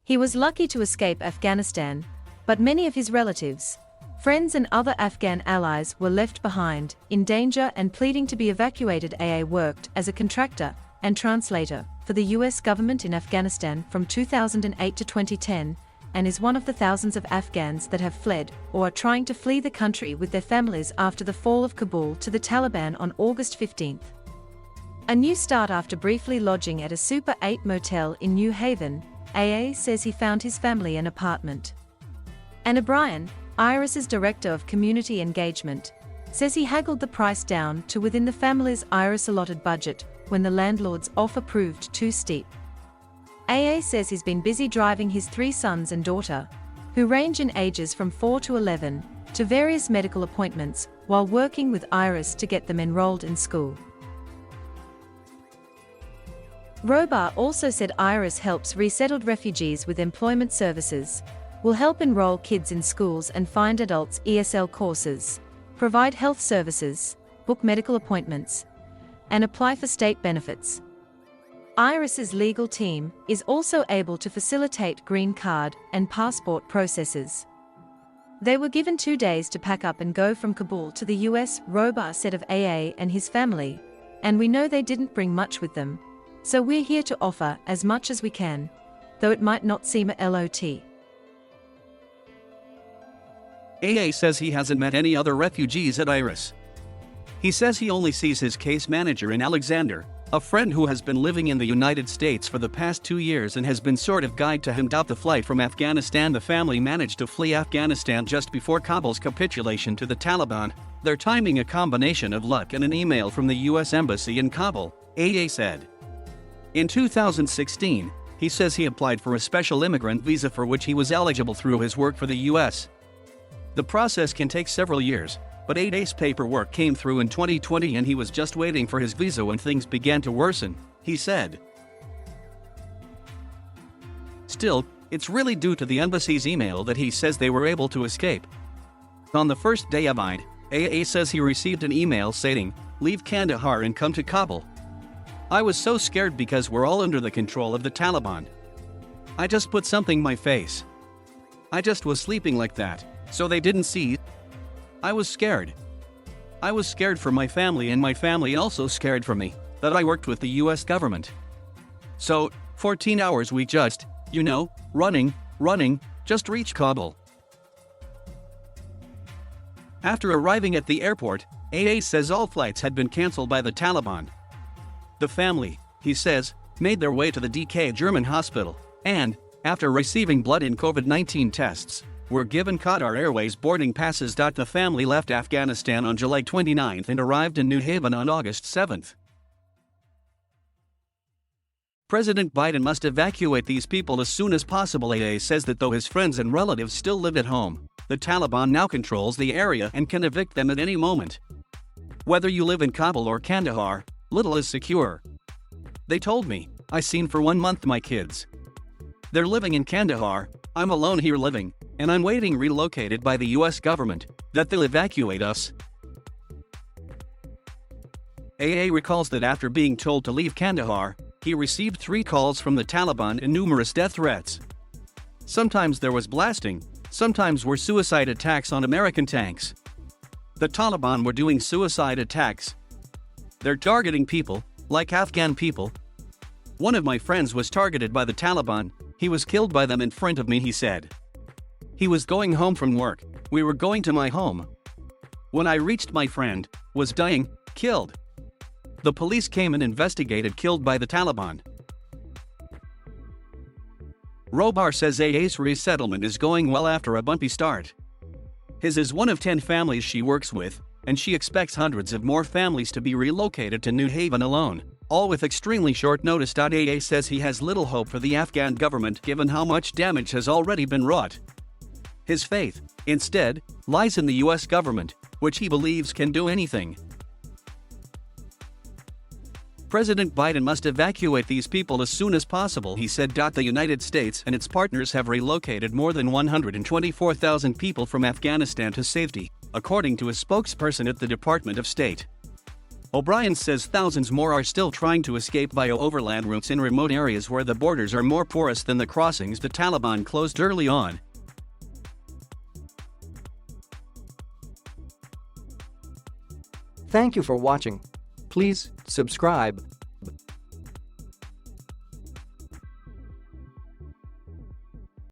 He was lucky to escape Afghanistan, but many of his relatives, friends and other Afghan allies were left behind, in danger and pleading to be evacuated. AA worked as a contractor and translator for the US government in Afghanistan from 2008 to 2010, and is one of the thousands of Afghans that have fled or are trying to flee the country with their families after the fall of Kabul to the Taliban on August 15. A new start after briefly lodging at a Super 8 motel in New Haven. AA says he found his family an apartment. Anna O'Brien, Iris's Director of Community Engagement, says he haggled the price down to within the family's Iris allotted budget when the landlord's offer proved too steep. AA says he's been busy driving his 3 sons and daughter, who range in ages from 4 to 11, to various medical appointments while working with Iris to get them enrolled in school. Robar also said Iris helps resettled refugees with employment services, will help enroll kids in schools and find adults ESL courses, provide health services, book medical appointments, and apply for state benefits. Iris's legal team is also able to facilitate green card and passport processes. They were given 2 days to pack up and go from Kabul to the US, Robar said of AA and his family, and we know they didn't bring much with them. So we're here to offer as much as we can, though it might not seem a lot. AA says he hasn't met any other refugees at Iris. He says he only sees his case manager in Alexander, a friend who has been living in the United States for the past 2 years and has been sort of guide to him. The flight from Afghanistan. The family managed to flee Afghanistan just before Kabul's capitulation to the Taliban, their timing a combination of luck and an email from the US Embassy in Kabul, AA said. In 2016, he says he applied for a special immigrant visa for which he was eligible through his work for the US. The process can take several years, but AA's paperwork came through in 2020 and he was just waiting for his visa when things began to worsen, he said. Still, it's really due to the embassy's email that he says they were able to escape. On the first day of Eid, AA says he received an email saying, "Leave Kandahar and come to Kabul. I was so scared because we're all under the control of the Taliban. I just put something in my face. I just was sleeping like that, so they didn't see. I was scared. I was scared for my family and my family also scared for me, that I worked with the US government. So, 14 hours we just, running, just reached Kabul." After arriving at the airport, AA says all flights had been cancelled by the Taliban. The family, he says, made their way to the DK German hospital, and, after receiving blood and COVID-19 tests, were given Qatar Airways boarding passes. The family left Afghanistan on July 29 and arrived in New Haven on August 7. President Biden must evacuate these people as soon as possible. AA says that though his friends and relatives still live at home, the Taliban now controls the area and can evict them at any moment. Whether you live in Kabul or Kandahar, little is secure. They told me, I seen for 1 month my kids. They're living in Kandahar, I'm alone here living, and I'm waiting relocated by the US government, that they'll evacuate us. AA recalls that after being told to leave Kandahar, he received 3 calls from the Taliban and numerous death threats. Sometimes there was blasting, sometimes were suicide attacks on American tanks. The Taliban were doing suicide attacks. They're targeting people, like Afghan people. One of my friends was targeted by the Taliban, he was killed by them in front of me, he said. He was going home from work, we were going to my home. When I reached my friend, was dying, killed. The police came and investigated, killed by the Taliban. Robar says AA's resettlement is going well after a bumpy start. His is one of 10 families she works with, and she expects hundreds of more families to be relocated to New Haven alone, all with extremely short notice. AA says he has little hope for the Afghan government given how much damage has already been wrought. His faith, instead, lies in the US government, which he believes can do anything. President Biden must evacuate these people as soon as possible, he said. The United States and its partners have relocated more than 124,000 people from Afghanistan to safety, according to a spokesperson at the Department of State. O'Brien says thousands more are still trying to escape via overland routes in remote areas where the borders are more porous than the crossings the Taliban closed early on. Thank you for watching. Please subscribe.